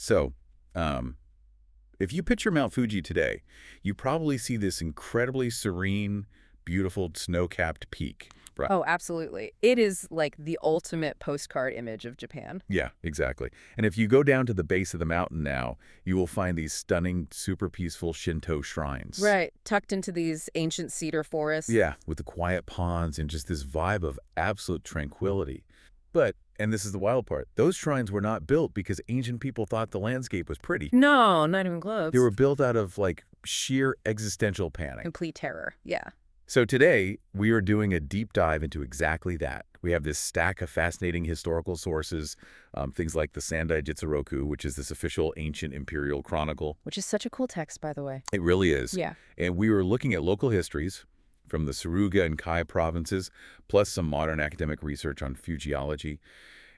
So, if you picture Mount Fuji today, you probably see this incredibly serene, beautiful snow-capped peak. Right. Oh, absolutely. It is like the ultimate postcard image of Japan. Yeah, exactly. And if you go down to the base of the mountain now, you will find these stunning, super peaceful Shinto shrines. Right, tucked into these ancient cedar forests. Yeah, with the quiet ponds and just this vibe of absolute tranquility. But, and this is the wild part, those shrines were not built because ancient people thought the landscape was pretty. No, not even close. They were built out of, like, sheer existential panic. Complete terror, yeah. So today, we are doing a deep dive into exactly that. We have this stack of fascinating historical sources, things like the Sandai Jitsuroku, which is this official ancient imperial chronicle. Which is such a cool text, by the way. It really is. Yeah. And we were looking at local histories from the Suruga and Kai provinces, plus some modern academic research on Fujiology.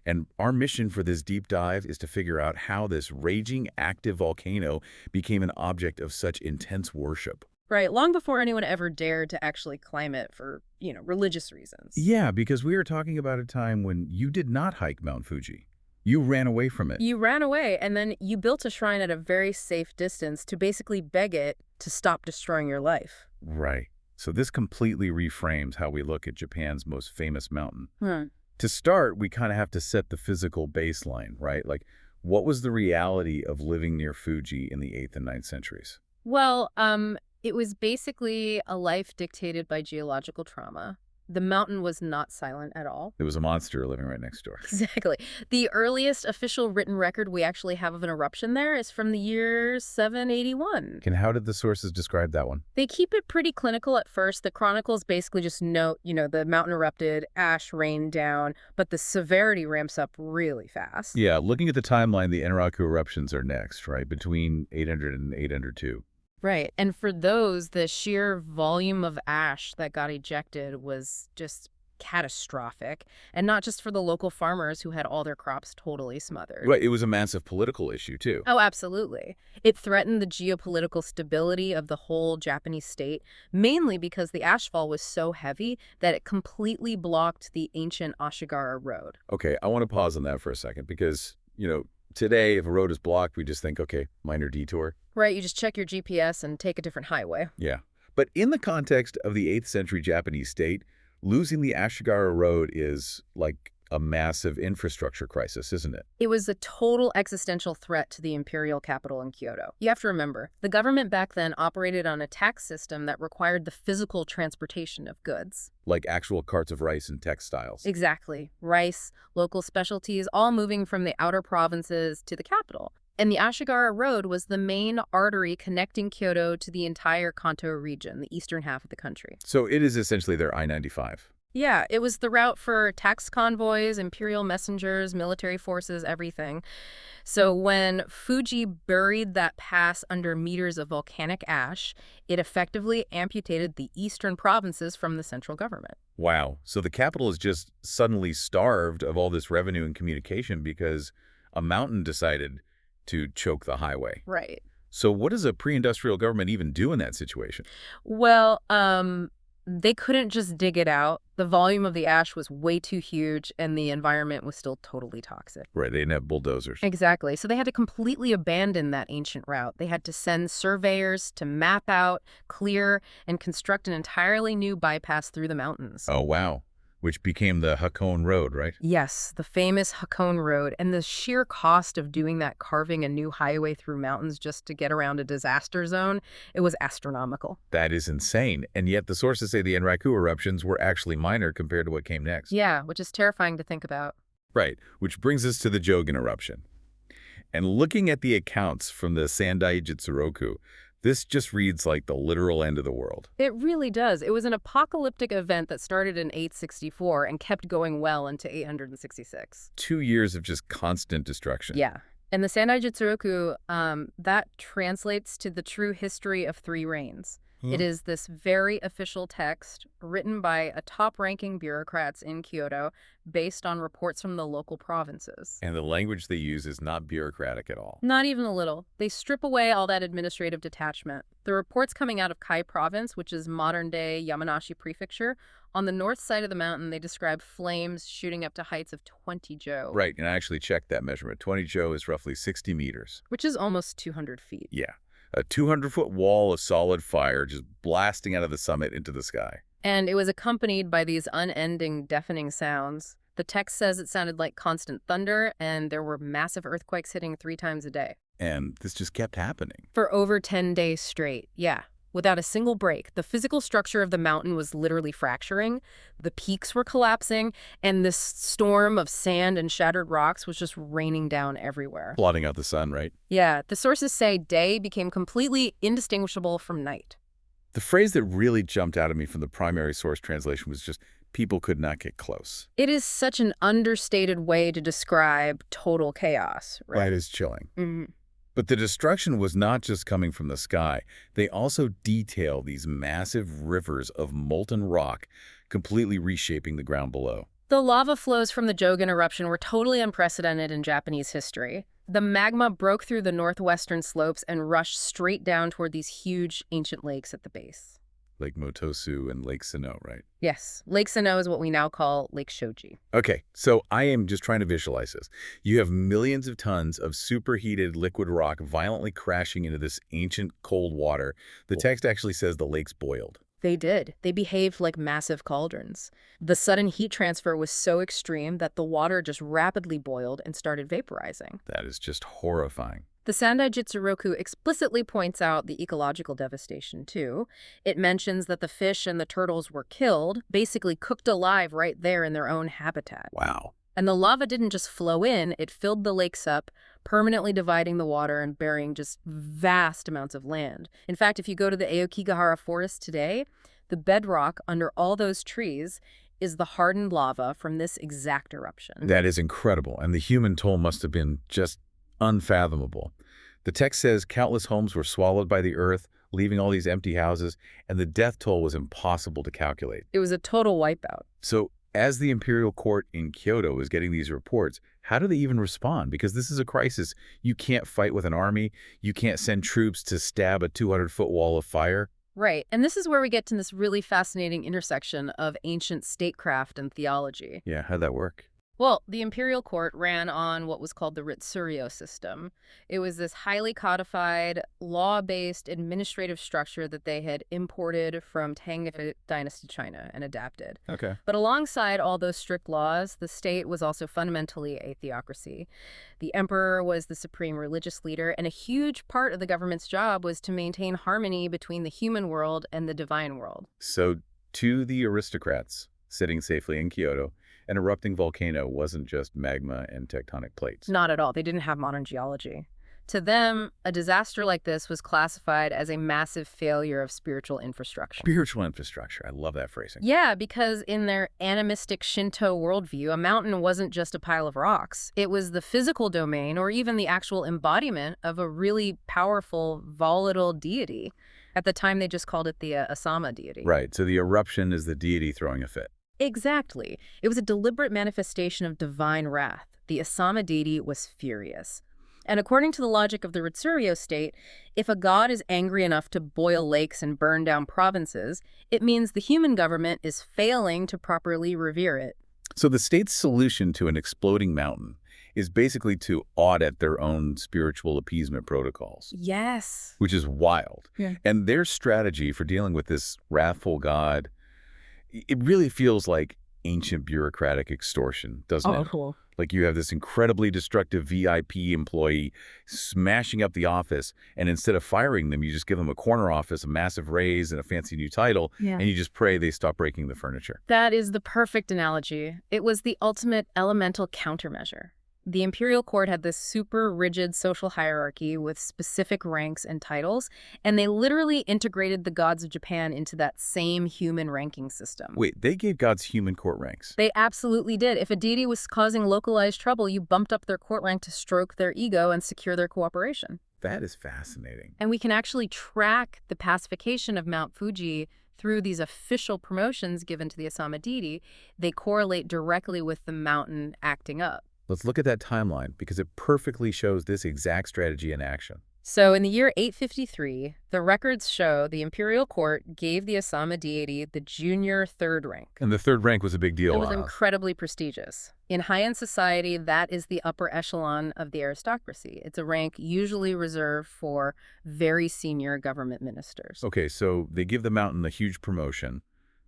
And our mission for this deep dive is to figure out how this raging, active volcano became an object of such intense worship. Right, long before anyone ever dared to actually climb it for, religious reasons. Yeah, because we are talking about a time when you did not hike Mount Fuji. You ran away from it. You ran away, and then you built a shrine at a very safe distance to basically beg it to stop destroying your life. Right. So this completely reframes how we look at Japan's most famous mountain. Hmm. To start, we kind of have to set the physical baseline, right? Like, what was the reality of living near Fuji in the 8th and 9th centuries? Well, it was basically a life dictated by geological trauma. The mountain was not silent at all. There was a monster living right next door. Exactly. The earliest official written record we actually have of an eruption there is from the year 781. And how did the sources describe that one? They keep it pretty clinical at first. The chronicles basically just note, the mountain erupted, ash rained down, but the severity ramps up really fast. Yeah, looking at the timeline, the Enraku eruptions are next, right? Between 800 and 802. Right. And for those, the sheer volume of ash that got ejected was just catastrophic. And not just for the local farmers who had all their crops totally smothered. Right, it was a massive political issue, too. Oh, absolutely. It threatened the geopolitical stability of the whole Japanese state, mainly because the ashfall was so heavy that it completely blocked the ancient Ashigara Road. Okay, I want to pause on that for a second because, today, if a road is blocked, we just think, okay, minor detour. Right, you just check your GPS and take a different highway. Yeah. But in the context of the 8th century Japanese state, losing the Ashigara Road is like a massive infrastructure crisis, isn't it? It was a total existential threat to the imperial capital in Kyoto. You have to remember, the government back then operated on a tax system that required the physical transportation of goods. Like actual carts of rice and textiles. Exactly. Rice, local specialties, all moving from the outer provinces to the capital. And the Ashigara Road was the main artery connecting Kyoto to the entire Kanto region, the eastern half of the country. So it is essentially their I-95. Yeah, it was the route for tax convoys, imperial messengers, military forces, everything. So when Fuji buried that pass under meters of volcanic ash, it effectively amputated the eastern provinces from the central government. Wow. So the capital is just suddenly starved of all this revenue and communication because a mountain decided to choke the highway. Right. So what does a pre-industrial government even do in that situation? Well, they couldn't just dig it out. The volume of the ash was way too huge, and the environment was still totally toxic. Right, they didn't have bulldozers. Exactly. So they had to completely abandon that ancient route. They had to send surveyors to map out, clear, and construct an entirely new bypass through the mountains. Oh, wow. Which became the Hakone Road, right? Yes, the famous Hakone Road, and the sheer cost of doing that, carving a new highway through mountains just to get around a disaster zone, it was astronomical. That is insane. And yet the sources say the Enraku eruptions were actually minor compared to what came next. Yeah, which is terrifying to think about. Right, which brings us to the Jogan eruption. And looking at the accounts from the Sandai Jitsuroku, this just reads like the literal end of the world. It really does. It was an apocalyptic event that started in 864 and kept going well into 866. 2 years of just constant destruction. Yeah. And the Sandai Jitsuroku, that translates to the true history of 3 reigns. It is this very official text written by a top-ranking bureaucrats in Kyoto based on reports from the local provinces. And the language they use is not bureaucratic at all. Not even a little. They strip away all that administrative detachment. The reports coming out of Kai province, which is modern-day Yamanashi prefecture, on the north side of the mountain, they describe flames shooting up to heights of 20 jo. Right, and I actually checked that measurement. 20 jo is roughly 60 meters. Which is almost 200 feet. Yeah, a 200-foot wall of solid fire just blasting out of the summit into the sky. And it was accompanied by these unending, deafening sounds. The text says it sounded like constant thunder, and there were massive earthquakes hitting 3 times a day. And this just kept happening. For over 10 days straight, yeah. Without a single break, the physical structure of the mountain was literally fracturing, the peaks were collapsing, and this storm of sand and shattered rocks was just raining down everywhere. Blotting out the sun, right? Yeah, the sources say day became completely indistinguishable from night. The phrase that really jumped out at me from the primary source translation was just, people could not get close. It is such an understated way to describe total chaos, right? That is chilling. Mm-hmm. But the destruction was not just coming from the sky. They also detail these massive rivers of molten rock, completely reshaping the ground below. The lava flows from the Jogan eruption were totally unprecedented in Japanese history. The magma broke through the northwestern slopes and rushed straight down toward these huge ancient lakes at the base. Lake Motosu and Lake Sino, right? Yes, Lake Sino is what we now call Lake Shoji. Okay, so I am just trying to visualize this. You have millions of tons of superheated liquid rock violently crashing into this ancient cold water. The text actually says the lakes boiled. They did. They behaved like massive cauldrons. The sudden heat transfer was so extreme that the water just rapidly boiled and started vaporizing. That is just horrifying. The Sandai Jitsuroku explicitly points out the ecological devastation, too. It mentions that the fish and the turtles were killed, basically cooked alive right there in their own habitat. Wow. And the lava didn't just flow in, it filled the lakes up, permanently dividing the water and burying just vast amounts of land. In fact, if you go to the Aokigahara forest today, the bedrock under all those trees is the hardened lava from this exact eruption. That is incredible, and the human toll must have been just unfathomable. The text says countless homes were swallowed by the earth, leaving all these empty houses, and the death toll was impossible to calculate. It was a total wipeout. So, as the imperial court in Kyoto is getting these reports, how do they even respond? Because this is a crisis. You can't fight with an army. You can't send troops to stab a 200-foot wall of fire. Right, and this is where we get to this really fascinating intersection of ancient statecraft and theology. Yeah, how'd that work? Well, the imperial court ran on what was called the Ritsuryo system. It was this highly codified, law-based administrative structure that they had imported from Tang Dynasty China and adapted. Okay. But alongside all those strict laws, the state was also fundamentally a theocracy. The emperor was the supreme religious leader, and a huge part of the government's job was to maintain harmony between the human world and the divine world. So, to the aristocrats sitting safely in Kyoto, an erupting volcano wasn't just magma and tectonic plates. Not at all. They didn't have modern geology. To them, a disaster like this was classified as a massive failure of spiritual infrastructure. Spiritual infrastructure. I love that phrasing. Yeah, because in their animistic Shinto worldview, a mountain wasn't just a pile of rocks. It was the physical domain or even the actual embodiment of a really powerful, volatile deity. At the time, they just called it the Asama deity. Right. So the eruption is the deity throwing a fit. Exactly. It was a deliberate manifestation of divine wrath. The Asama deity was furious. And according to the logic of the Ritsuryo state, if a god is angry enough to boil lakes and burn down provinces, it means the human government is failing to properly revere it. So the state's solution to an exploding mountain is basically to audit their own spiritual appeasement protocols. Yes. Which is wild. Yeah. And their strategy for dealing with this wrathful god, it really feels like ancient bureaucratic extortion, doesn't it? Cool. Like you have this incredibly destructive VIP employee smashing up the office, and instead of firing them, you just give them a corner office, a massive raise, and a fancy new title, and you just pray they stop breaking the furniture. That is the perfect analogy. It was the ultimate elemental countermeasure. The imperial court had this super rigid social hierarchy with specific ranks and titles, and they literally integrated the gods of Japan into that same human ranking system. Wait, they gave gods human court ranks? They absolutely did. If a deity was causing localized trouble, you bumped up their court rank to stroke their ego and secure their cooperation. That is fascinating. And we can actually track the pacification of Mount Fuji through these official promotions given to the Asama deity. They correlate directly with the mountain acting up. Let's look at that timeline because it perfectly shows this exact strategy in action. So in the year 853, the records show the imperial court gave the Asama deity the junior third rank. And the third rank was a big deal. It was incredibly prestigious. In high-end society, that is the upper echelon of the aristocracy. It's a rank usually reserved for very senior government ministers. Okay, so they give the mountain a huge promotion,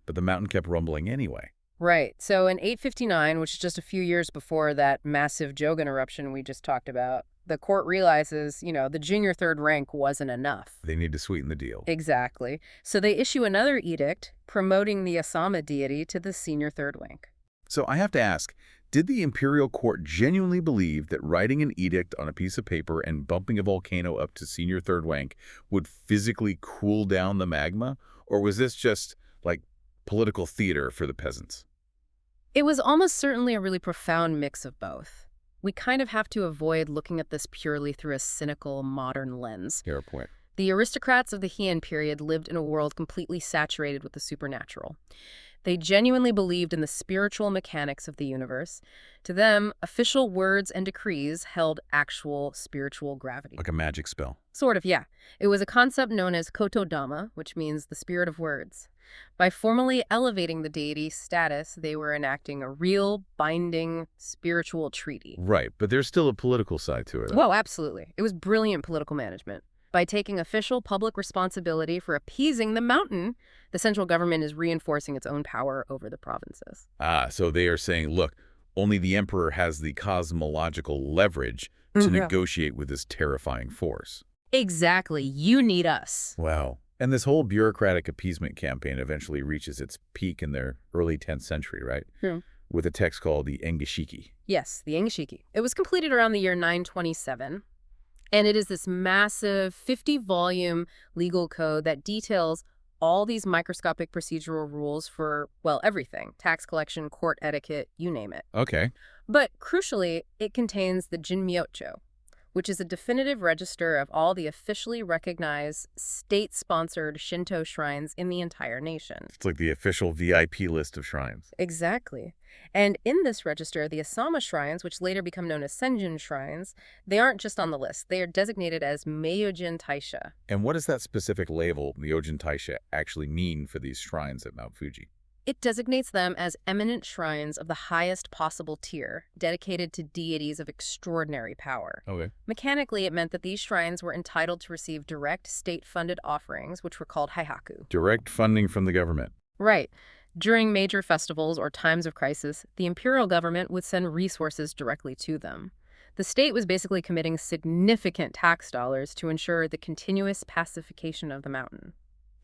but the mountain kept rumbling anyway. Right. So in 859, which is just a few years before that massive Jogan eruption we just talked about, the court realizes, the junior third rank wasn't enough. They need to sweeten the deal. Exactly. So they issue another edict promoting the Asama deity to the senior third rank. So I have to ask, did the imperial court genuinely believe that writing an edict on a piece of paper and bumping a volcano up to senior third rank would physically cool down the magma? Or was this just, like, political theater for the peasants? It was almost certainly a really profound mix of both. We kind of have to avoid looking at this purely through a cynical, modern lens. Fair point. The aristocrats of the Heian period lived in a world completely saturated with the supernatural. They genuinely believed in the spiritual mechanics of the universe. To them, official words and decrees held actual spiritual gravity. Like a magic spell. Sort of, yeah. It was a concept known as Kotodama, which means the spirit of words. By formally elevating the deity's status, they were enacting a real, binding, spiritual treaty. Right, but there's still a political side to it. Well, absolutely. It was brilliant political management. By taking official public responsibility for appeasing the mountain, the central government is reinforcing its own power over the provinces. So they are saying, look, only the emperor has the cosmological leverage to negotiate with this terrifying force. Exactly. You need us. Wow. And this whole bureaucratic appeasement campaign eventually reaches its peak in the early 10th century, right? With a text called the Engishiki. Yes, the Engishiki. It was completed around the year 927. And it is this massive 50-volume legal code that details all these microscopic procedural rules for, well, everything. Tax collection, court etiquette, you name it. Okay. But crucially, it contains the Jinmyocho, which is a definitive register of all the officially recognized state-sponsored Shinto shrines in the entire nation. It's like the official VIP list of shrines. Exactly. And in this register, the Asama shrines, which later become known as Senjin shrines, they aren't just on the list. They are designated as Meiyojin Taisha. And what does that specific label, Meiyojin Taisha, actually mean for these shrines at Mount Fuji? It designates them as eminent shrines of the highest possible tier, dedicated to deities of extraordinary power. Okay. Mechanically, it meant that these shrines were entitled to receive direct state-funded offerings, which were called haihaku. Direct funding from the government. Right. During major festivals or times of crisis, the imperial government would send resources directly to them. The state was basically committing significant tax dollars to ensure the continuous pacification of the mountain.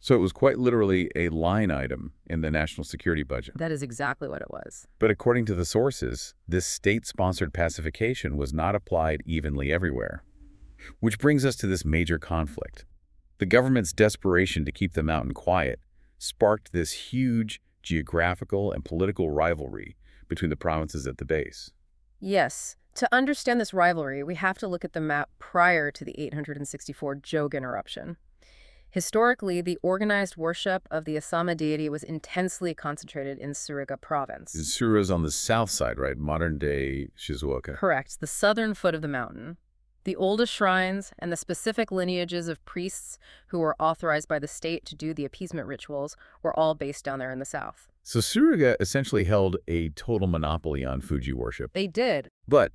So it was quite literally a line item in the national security budget. That is exactly what it was. But according to the sources, this state-sponsored pacification was not applied evenly everywhere. Which brings us to this major conflict. The government's desperation to keep the mountain quiet sparked this huge geographical and political rivalry between the provinces at the base. Yes. To understand this rivalry, we have to look at the map prior to the 864 Jogan eruption. Historically, the organized worship of the Asama deity was intensely concentrated in Suruga province. Suruga's on the south side, right? Modern-day Shizuoka. Correct, the southern foot of the mountain. The oldest shrines and the specific lineages of priests who were authorized by the state to do the appeasement rituals were all based down there in the south. So Suruga essentially held a total monopoly on Fuji worship. They did. But,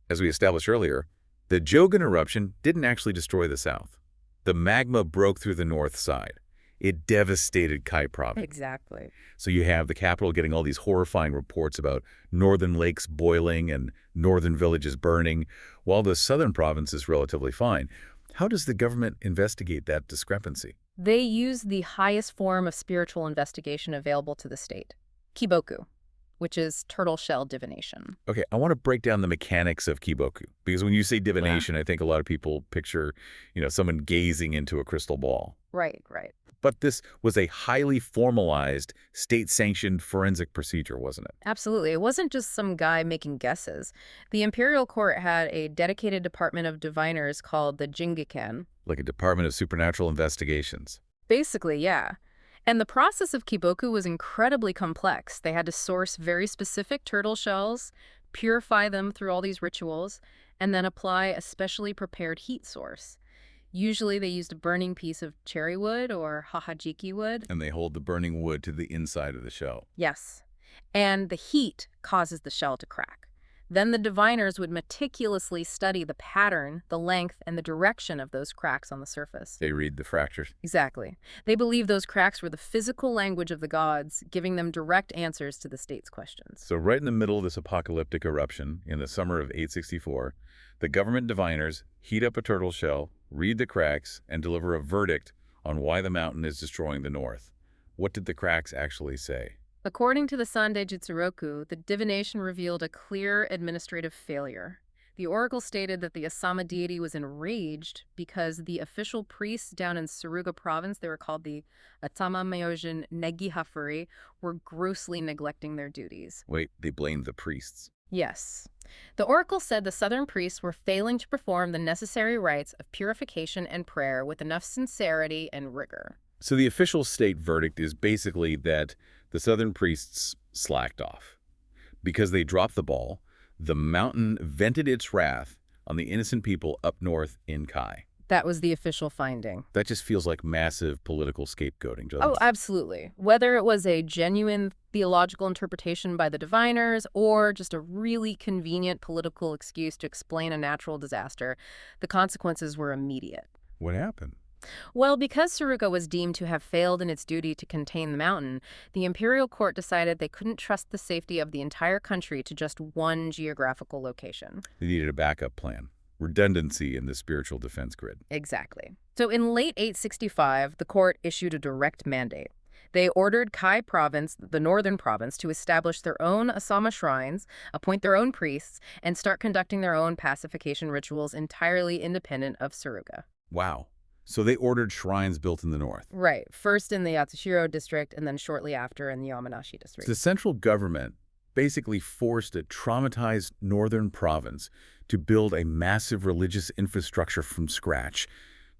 as we established earlier, the Jogan eruption didn't actually destroy the south. The magma broke through the north side. It devastated Kai province. Exactly. So you have the capital getting all these horrifying reports about northern lakes boiling and northern villages burning, while the southern province is relatively fine. How does the government investigate that discrepancy? They use the highest form of spiritual investigation available to the state, kiboku, which is turtle shell divination. Okay, I want to break down the mechanics of kiboku, because when you say divination, I think a lot of people picture, someone gazing into a crystal ball. Right, right. But this was a highly formalized, state-sanctioned forensic procedure, wasn't it? Absolutely. It wasn't just some guy making guesses. The imperial court had a dedicated department of diviners called the Jingikan. Like a Department of Supernatural Investigations. Basically, yeah. And the process of kiboku was incredibly complex. They had to source very specific turtle shells, purify them through all these rituals, and then apply a specially prepared heat source. Usually they used a burning piece of cherry wood or hahajiki wood. And they hold the burning wood to the inside of the shell. Yes. And the heat causes the shell to crack. Then the diviners would meticulously study the pattern, the length, and the direction of those cracks on the surface. They read the fractures. Exactly. They believed those cracks were the physical language of the gods, giving them direct answers to the state's questions. So right in the middle of this apocalyptic eruption, in the summer of 864, the government diviners heat up a turtle shell, read the cracks, and deliver a verdict on why the mountain is destroying the north. What did the cracks actually say? According to the Sandai Jitsuroku, the divination revealed a clear administrative failure. The oracle stated that the Asama deity was enraged because the official priests down in Suruga province, they were called the Atama Myojin Negihafuri, were grossly neglecting their duties. Wait, they blamed the priests. Yes. The oracle said the southern priests were failing to perform the necessary rites of purification and prayer with enough sincerity and rigor. So the official state verdict is basically that the southern priests slacked off. Because they dropped the ball, the mountain vented its wrath on the innocent people up north in Kai. That was the official finding. That just feels like massive political scapegoating, doesn't Oh, it? absolutely. Whether it was a genuine theological interpretation by the diviners or just a really convenient political excuse to explain a natural disaster, the consequences were immediate. What happened? Well, because Suruga was deemed to have failed in its duty to contain the mountain, the imperial court decided they couldn't trust the safety of the entire country to just one geographical location. They needed a backup plan. Redundancy in the spiritual defense grid. Exactly. So in late 865, the court issued a direct mandate. They ordered Kai province, the northern province, to establish their own Asama shrines, appoint their own priests, and start conducting their own pacification rituals entirely independent of Suruga. Wow. So they ordered shrines built in the north. Right. First in the Yatsushiro district, and then shortly after in the Yamanashi district. The central government basically forced a traumatized northern province to build a massive religious infrastructure from scratch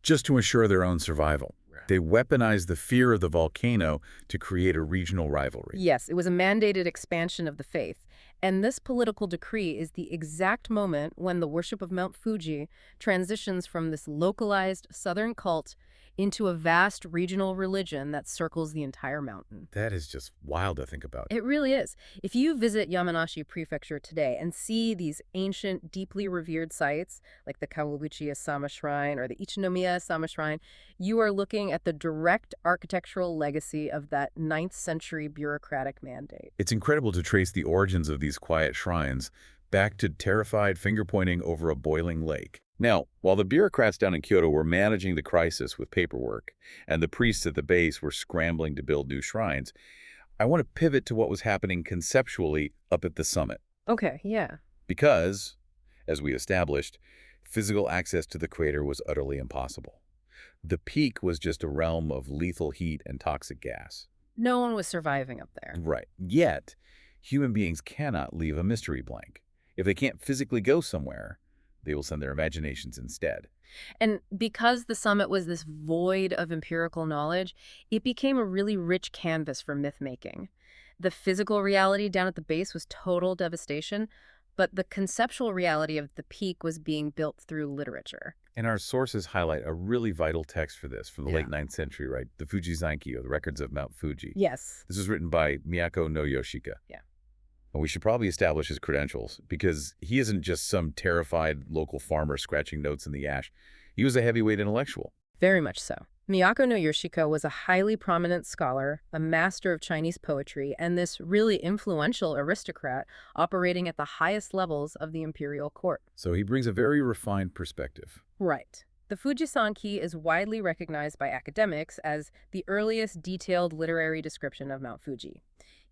just to ensure their own survival. They weaponized the fear of the volcano to create a regional rivalry. Yes, it was a mandated expansion of the faith. And this political decree is the exact moment when the worship of Mount Fuji transitions from this localized southern cult into a vast regional religion that circles the entire mountain. That is just wild to think about. It really is. If you visit Yamanashi Prefecture today and see these ancient, deeply revered sites, like the Kawaguchi Asama Shrine or the Ichinomiya Asama Shrine, you are looking at the direct architectural legacy of that 9th century bureaucratic mandate. It's incredible to trace the origins of these quiet shrines back to terrified finger-pointing over a boiling lake. Now, while the bureaucrats down in Kyoto were managing the crisis with paperwork, and the priests at the base were scrambling to build new shrines, I want to pivot to what was happening conceptually up at the summit. Okay, yeah. Because, as we established, physical access to the crater was utterly impossible. The peak was just a realm of lethal heat and toxic gas. No one was surviving up there. Right. Yet, human beings cannot leave a mystery blank. If they can't physically go somewhere, they will send their imaginations instead. And because the summit was this void of empirical knowledge, it became a really rich canvas for myth-making. The physical reality down at the base was total devastation, but the conceptual reality of the peak was being built through literature. And our sources highlight a really vital text for this from the Yeah. late 9th century, right? The Fuji Zanki, or the records of Mount Fuji. Yes. This was written by Miyako no Yoshika. Yeah. And we should probably establish his credentials, because he isn't just some terrified local farmer scratching notes in the ash. He was a heavyweight intellectual. Very much so. Miyako no Yoshika was a highly prominent scholar, a master of Chinese poetry, and this really influential aristocrat operating at the highest levels of the imperial court. So he brings a very refined perspective. Right. The Fujisanki is widely recognized by academics as the earliest detailed literary description of Mount Fuji.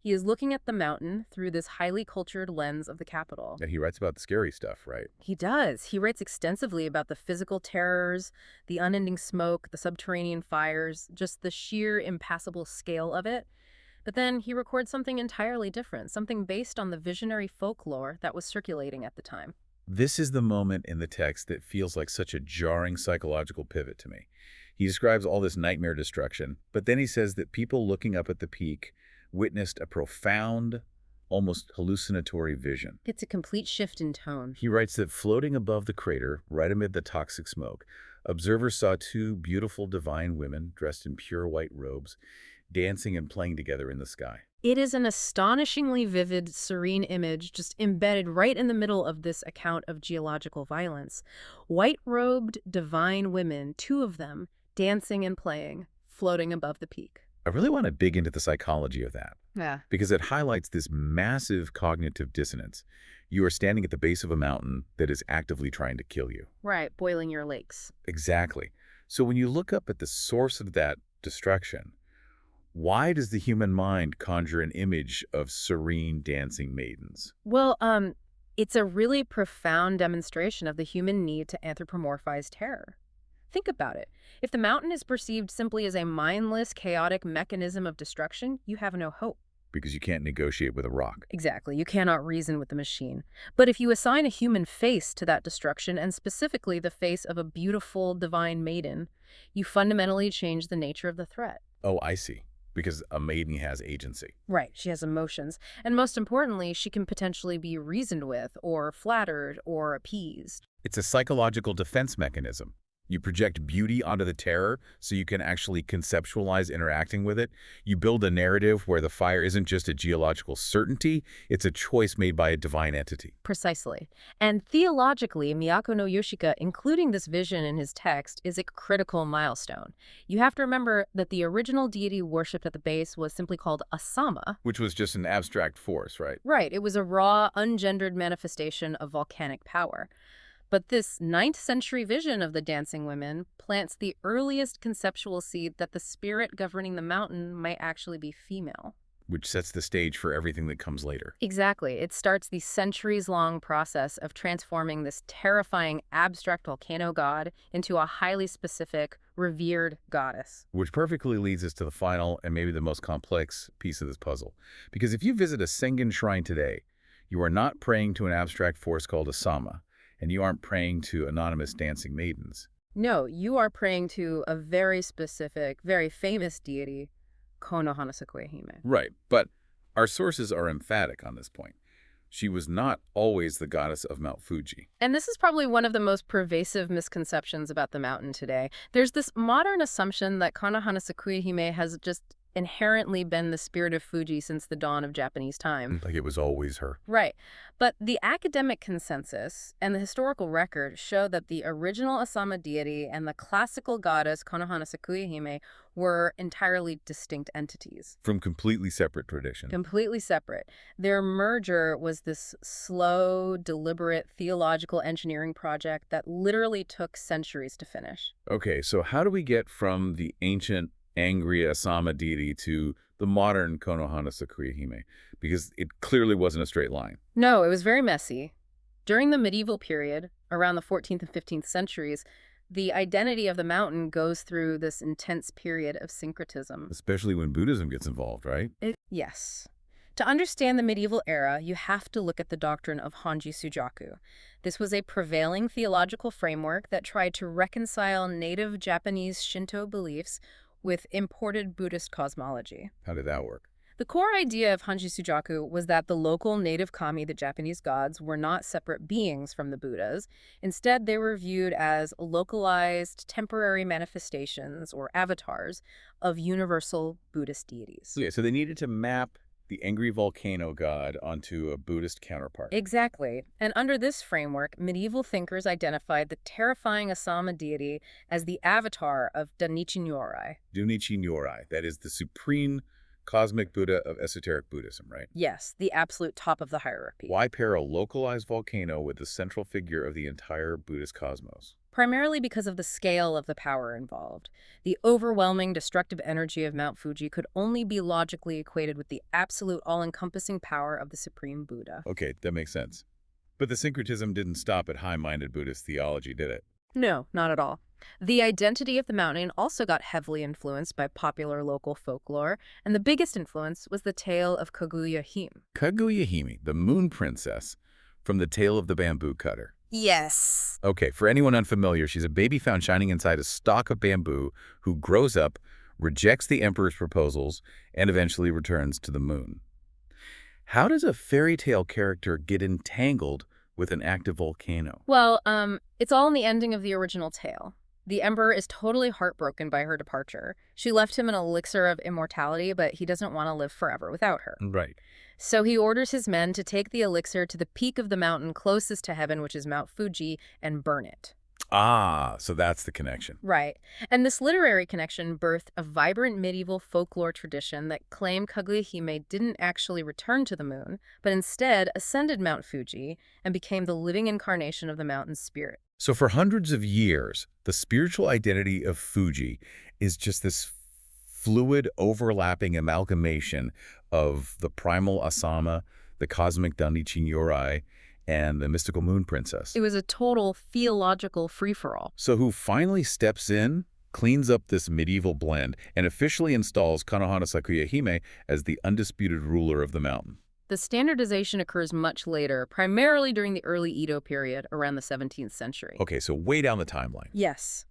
He is looking at the mountain through this highly cultured lens of the capital. And he writes about the scary stuff, right? He does. He writes extensively about the physical terrors, the unending smoke, the subterranean fires, just the sheer impassable scale of it. But then he records something entirely different, something based on the visionary folklore that was circulating at the time. This is the moment in the text that feels like such a jarring psychological pivot to me. He describes all this nightmare destruction, but then he says that people looking up at the peak witnessed a profound, almost hallucinatory vision. It's a complete shift in tone. He writes that floating above the crater, right amid the toxic smoke, observers saw two beautiful divine women dressed in pure white robes, dancing and playing together in the sky. It is an astonishingly vivid, serene image just embedded right in the middle of this account of geological violence. White-robed divine women, two of them, dancing and playing, floating above the peak. I really want to dig into the psychology of that, Yeah. because it highlights this massive cognitive dissonance. You are standing at the base of a mountain that is actively trying to kill you. Right, boiling your lakes. Exactly. So when you look up at the source of that destruction, why does the human mind conjure an image of serene dancing maidens? Well, it's a really profound demonstration of the human need to anthropomorphize terror. Think about it. If the mountain is perceived simply as a mindless, chaotic mechanism of destruction, you have no hope. Because you can't negotiate with a rock. Exactly. You cannot reason with the machine. But if you assign a human face to that destruction, and specifically the face of a beautiful, divine maiden, you fundamentally change the nature of the threat. Oh, I see. Because a maiden has agency. Right. She has emotions. And most importantly, she can potentially be reasoned with, or flattered, or appeased. It's a psychological defense mechanism. You project beauty onto the terror so you can actually conceptualize interacting with it. You build a narrative where the fire isn't just a geological certainty, it's a choice made by a divine entity. Precisely. And theologically, Miyako no Yoshika, including this vision in his text, is a critical milestone. You have to remember that the original deity worshipped at the base was simply called Asama. Which was just an abstract force, right? Right. It was a raw, ungendered manifestation of volcanic power. But this 9th century vision of the dancing women plants the earliest conceptual seed that the spirit governing the mountain might actually be female. Which sets the stage for everything that comes later. Exactly. It starts the centuries-long process of transforming this terrifying abstract volcano god into a highly specific, revered goddess. Which perfectly leads us to the final and maybe the most complex piece of this puzzle. Because if you visit a Sengen shrine today, you are not praying to an abstract force called Asama, and you aren't praying to anonymous dancing maidens. No, you are praying to a very specific, very famous deity, Kono Hanasakue Hime. Right, but our sources are emphatic on this point. She was not always the goddess of Mount Fuji. And this is probably one of the most pervasive misconceptions about the mountain today. There's this modern assumption that Kono Hanasakue Hime has just inherently been the spirit of Fuji since the dawn of Japanese time. Like it was always her. Right. But the academic consensus and the historical record show that the original Asama deity and the classical goddess Konohana Sakuyahime were entirely distinct entities. From completely separate traditions. Completely separate. Their merger was this slow, deliberate theological engineering project that literally took centuries to finish. Okay, so how do we get from the ancient angry Asama deity to the modern Konohana Sakuyahime? Because it clearly wasn't a straight line. No, it was very messy. During the medieval period, around the 14th and 15th centuries, the identity of the mountain goes through this intense period of syncretism. Especially when Buddhism gets involved, right? Yes. To understand the medieval era, you have to look at the doctrine of Honji Sujaku. This was a prevailing theological framework that tried to reconcile native Japanese Shinto beliefs with imported Buddhist cosmology. How did that work? The core idea of Honji Sujaku was that the local native kami, the Japanese gods, were not separate beings from the Buddhas. Instead, they were viewed as localized, temporary manifestations, or avatars, of universal Buddhist deities. Okay, so they needed to map the angry volcano god onto a Buddhist counterpart. Exactly. And under this framework, medieval thinkers identified the terrifying Asama deity as the avatar of Danichi Nyorai. Dunichi Nyorai, that is the supreme cosmic Buddha of esoteric Buddhism, right? Yes, the absolute top of the hierarchy. Why pair a localized volcano with the central figure of the entire Buddhist cosmos? primarily because of the scale of the power involved. The overwhelming destructive energy of Mount Fuji could only be logically equated with the absolute all-encompassing power of the Supreme Buddha. Okay, that makes sense. But the syncretism didn't stop at high-minded Buddhist theology, did it? No, not at all. The identity of the mountain also got heavily influenced by popular local folklore, and the biggest influence was the tale of Kaguya Hime. Kaguya Hime, the moon princess, from the tale of the bamboo cutter. Yes. Okay, for anyone unfamiliar, she's a baby found shining inside a stalk of bamboo who grows up, rejects the emperor's proposals, and eventually returns to the moon. How does a fairy tale character get entangled with an active volcano? Well, it's all in the ending of the original tale. The emperor is totally heartbroken by her departure. She left him an elixir of immortality, but he doesn't want to live forever without her. Right. So he orders his men to take the elixir to the peak of the mountain closest to heaven, which is Mount Fuji, and burn it. Ah, so that's the connection. Right. And this literary connection birthed a vibrant medieval folklore tradition that claimed Kaguya Hime didn't actually return to the moon, but instead ascended Mount Fuji and became the living incarnation of the mountain's spirit. So for hundreds of years, the spiritual identity of Fuji is just this fluid, overlapping amalgamation of the primal Asama, the cosmic Danichi Nyorai, and the mystical moon princess. It was a total theological free-for-all. So who finally steps in, cleans up this medieval blend, and officially installs Konohana Sakuya Hime as the undisputed ruler of the mountain. The standardization occurs much later, primarily during the early Edo period, around the 17th century. Okay, so way down the timeline. Yes.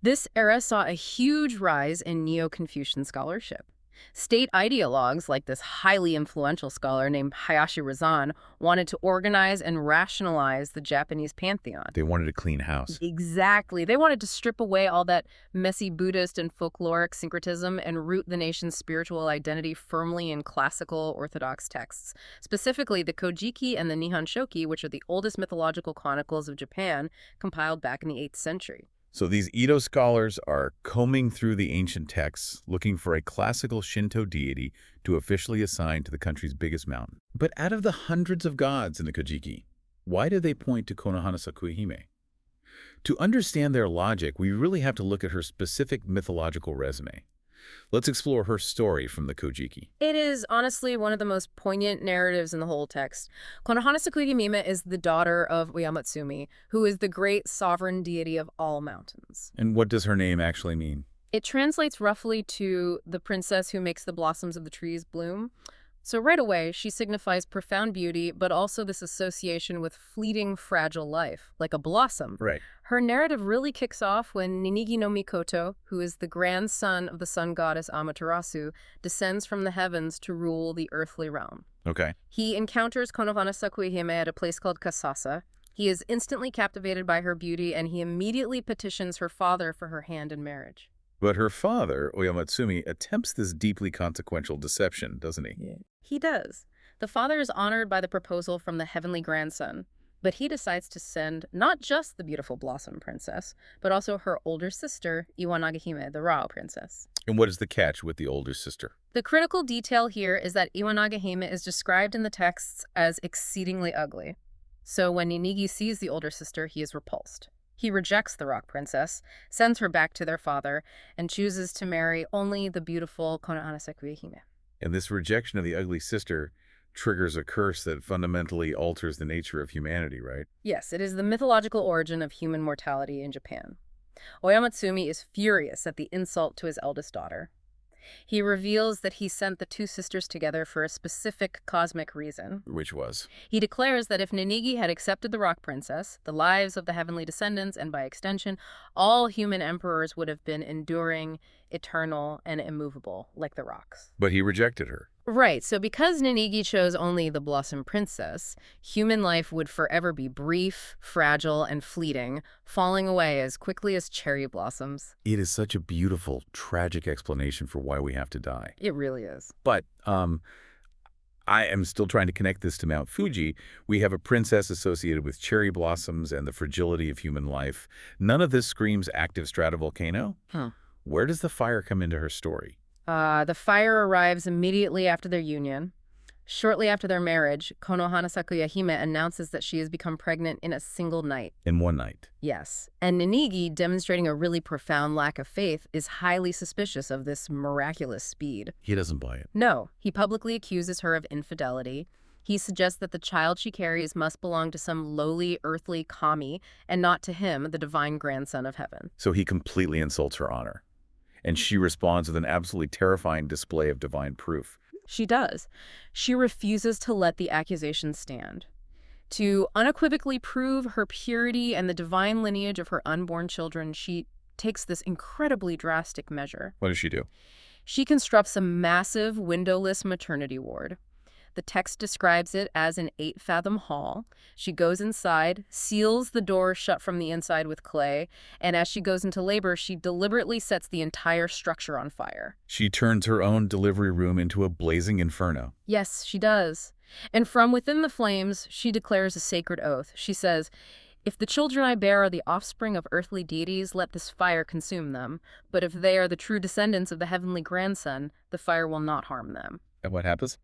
This era saw a huge rise in Neo-Confucian scholarship. State ideologues, like this highly influential scholar named Hayashi Razan, wanted to organize and rationalize the Japanese pantheon. They wanted a clean house. Exactly. They wanted to strip away all that messy Buddhist and folkloric syncretism and root the nation's spiritual identity firmly in classical Orthodox texts, specifically the Kojiki and the Nihon Shoki, which are the oldest mythological chronicles of Japan, compiled back in the 8th century. So these Edo scholars are combing through the ancient texts, looking for a classical Shinto deity to officially assign to the country's biggest mountain. But out of the hundreds of gods in the Kojiki, why do they point to Konohana Sakuya Hime? To understand their logic, we really have to look at her specific mythological resume. Let's explore her story from the Kojiki. It is honestly one of the most poignant narratives in the whole text. Konohana Sakuya Hime is the daughter of Oyamatsumi, who is the great sovereign deity of all mountains. And what does her name actually mean? It translates roughly to the princess who makes the blossoms of the trees bloom. So right away, she signifies profound beauty, but also this association with fleeting, fragile life, like a blossom. Right. Her narrative really kicks off when Ninigi no Mikoto, who is the grandson of the sun goddess Amaterasu, descends from the heavens to rule the earthly realm. Okay. He encounters Konohana Sakuya Hime at a place called Kasasa. He is instantly captivated by her beauty, and he immediately petitions her father for her hand in marriage. But her father, Oyamatsumi, attempts this deeply consequential deception, doesn't he? Yeah. He does. The father is honored by the proposal from the heavenly grandson, but he decides to send not just the beautiful blossom princess, but also her older sister, Iwanage Hime, the Rao princess. And what is the catch with the older sister? The critical detail here is that Iwanage Hime is described in the texts as exceedingly ugly. So when Ninigi sees the older sister, he is repulsed. He rejects the rock princess, sends her back to their father, and chooses to marry only the beautiful Konohana Sakuya Hime. And this rejection of the ugly sister triggers a curse that fundamentally alters the nature of humanity, right? Yes, it is the mythological origin of human mortality in Japan. Oyamatsumi is furious at the insult to his eldest daughter. He reveals that he sent the two sisters together for a specific cosmic reason. Which was? He declares that if Ninigi had accepted the rock princess, the lives of the heavenly descendants, and by extension, all human emperors would have been enduring, eternal, and immovable, like the rocks. But he rejected her. Right, so because Ninigi chose only the Blossom Princess, human life would forever be brief, fragile, and fleeting, falling away as quickly as cherry blossoms. It is such a beautiful, tragic explanation for why we have to die. It really is. But I am still trying to connect this to Mount Fuji. We have a princess associated with cherry blossoms and the fragility of human life. None of this screams active stratovolcano. Huh. Where does the fire come into her story? The fire arrives immediately after their union. Shortly after their marriage, Konohana Sakuyahime announces that she has become pregnant in a single night. In one night. Yes. And Ninigi, demonstrating a really profound lack of faith, is highly suspicious of this miraculous speed. He doesn't buy it. No, he publicly accuses her of infidelity. He suggests that the child she carries must belong to some lowly, earthly kami, and not to him, the divine grandson of heaven. So he completely insults her honor. And she responds with an absolutely terrifying display of divine proof. She does. She refuses to let the accusation stand. To unequivocally prove her purity and the divine lineage of her unborn children, she takes this incredibly drastic measure. What does she do? She constructs a massive windowless maternity ward. The text describes it as an 8-fathom hall. She goes inside, seals the door shut from the inside with clay, and as she goes into labor, she deliberately sets the entire structure on fire. She turns her own delivery room into a blazing inferno. Yes, she does. And from within the flames, she declares a sacred oath. She says, "If the children I bear are the offspring of earthly deities, let this fire consume them. But if they are the true descendants of the heavenly grandson, the fire will not harm them." And what happens?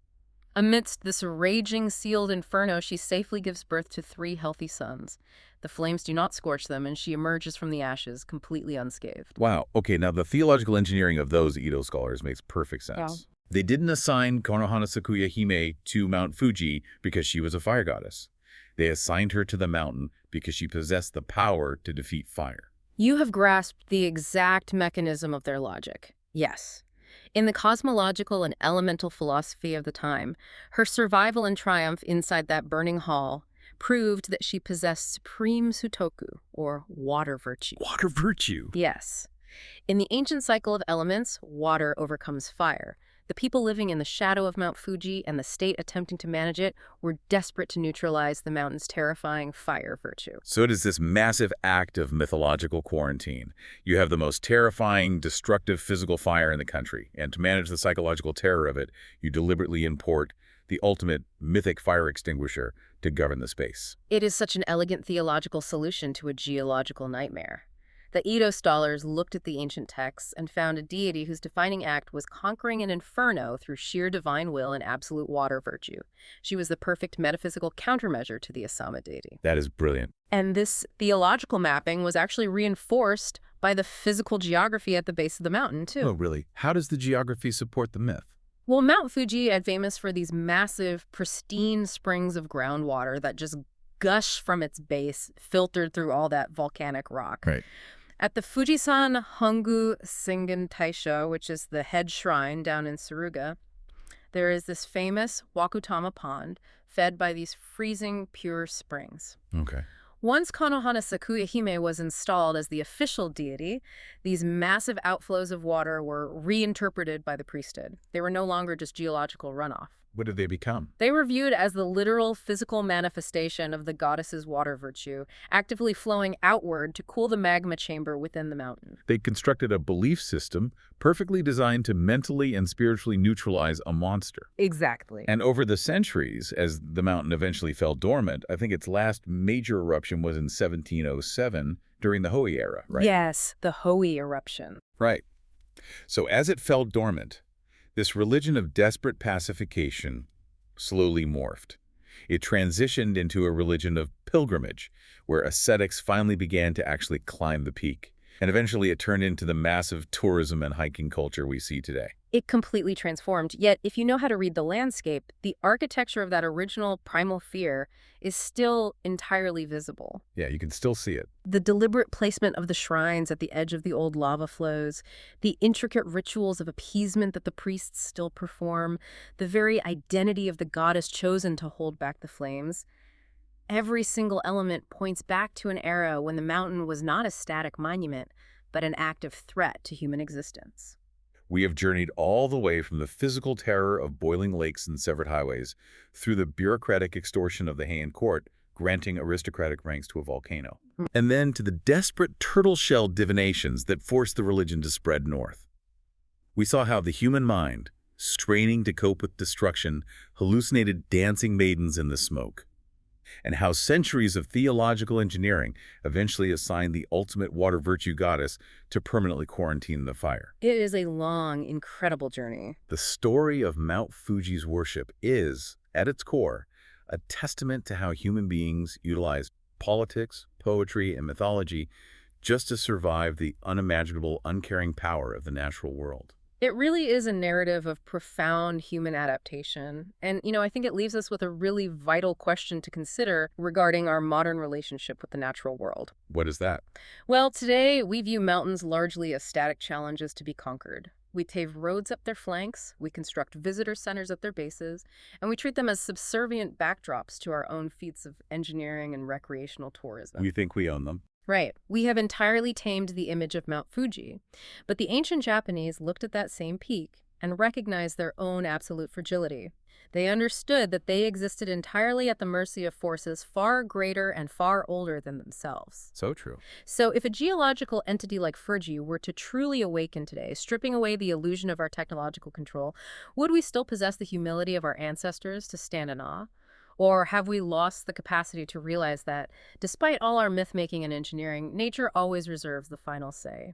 Amidst this raging, sealed inferno, she safely gives birth to 3 healthy sons. The flames do not scorch them, and she emerges from the ashes completely unscathed. Wow. Okay, now the theological engineering of those Edo scholars makes perfect sense. Yeah. They didn't assign Konohana Sakuyahime to Mount Fuji because she was a fire goddess. They assigned her to the mountain because she possessed the power to defeat fire. You have grasped the exact mechanism of their logic. Yes. In the cosmological and elemental philosophy of the time, her survival and triumph inside that burning hall proved that she possessed supreme sutoku, or water virtue. Water virtue? Yes. In the ancient cycle of elements, water overcomes fire. The people living in the shadow of Mount Fuji and the state attempting to manage it were desperate to neutralize the mountain's terrifying fire virtue. So it is this massive act of mythological quarantine. You have the most terrifying, destructive physical fire in the country, and to manage the psychological terror of it, you deliberately import the ultimate mythic fire extinguisher to govern the space. It is such an elegant theological solution to a geological nightmare. The Edo scholars looked at the ancient texts and found a deity whose defining act was conquering an inferno through sheer divine will and absolute water virtue. She was the perfect metaphysical countermeasure to the Asama deity. That is brilliant. And this theological mapping was actually reinforced by the physical geography at the base of the mountain, too. Oh, really? How does the geography support the myth? Well, Mount Fuji is famous for these massive, pristine springs of groundwater that just gush from its base, filtered through all that volcanic rock. Right. At the Fujisan Hongu Singen Taisho, which is the head shrine down in Suruga, there is this famous Wakutama pond fed by these freezing pure springs. Okay. Once Konohana Sakuyahime was installed as the official deity, these massive outflows of water were reinterpreted by the priesthood. They were no longer just geological runoff. What did they become? They were viewed as the literal physical manifestation of the goddess's water virtue, actively flowing outward to cool the magma chamber within the mountain. They constructed a belief system perfectly designed to mentally and spiritually neutralize a monster. Exactly. And over the centuries, as the mountain eventually fell dormant, I think its last major eruption was in 1707 during the Hoi era, right? Yes, the Hoi eruption. Right. So as it fell dormant, this religion of desperate pacification slowly morphed. It transitioned into a religion of pilgrimage, where ascetics finally began to actually climb the peak. And eventually it turned into the massive tourism and hiking culture we see today. It completely transformed, yet if you know how to read the landscape, the architecture of that original primal fear is still entirely visible. Yeah, you can still see it. The deliberate placement of the shrines at the edge of the old lava flows, the intricate rituals of appeasement that the priests still perform, the very identity of the goddess chosen to hold back the flames. Every single element points back to an era when the mountain was not a static monument, but an active threat to human existence. We have journeyed all the way from the physical terror of boiling lakes and severed highways through the bureaucratic extortion of the Heian court, granting aristocratic ranks to a volcano, and then to the desperate turtle-shell divinations that forced the religion to spread north. We saw how the human mind, straining to cope with destruction, hallucinated dancing maidens in the smoke. and how centuries of theological engineering eventually assigned the ultimate water virtue goddess to permanently quarantine the fire. It is a long, incredible journey. The story of Mount Fuji's worship is, at its core, a testament to how human beings utilize politics, poetry, and mythology just to survive the unimaginable, uncaring power of the natural world. It really is a narrative of profound human adaptation. And, I think it leaves us with a really vital question to consider regarding our modern relationship with the natural world. What is that? Well, today we view mountains largely as static challenges to be conquered. We pave roads up their flanks, we construct visitor centers at their bases, and we treat them as subservient backdrops to our own feats of engineering and recreational tourism. We think we own them. Right. We have entirely tamed the image of Mount Fuji. But the ancient Japanese looked at that same peak and recognized their own absolute fragility. They understood that they existed entirely at the mercy of forces far greater and far older than themselves. So true. So if a geological entity like Fuji were to truly awaken today, stripping away the illusion of our technological control, would we still possess the humility of our ancestors to stand in awe? Or have we lost the capacity to realize that, despite all our myth-making and engineering, nature always reserves the final say?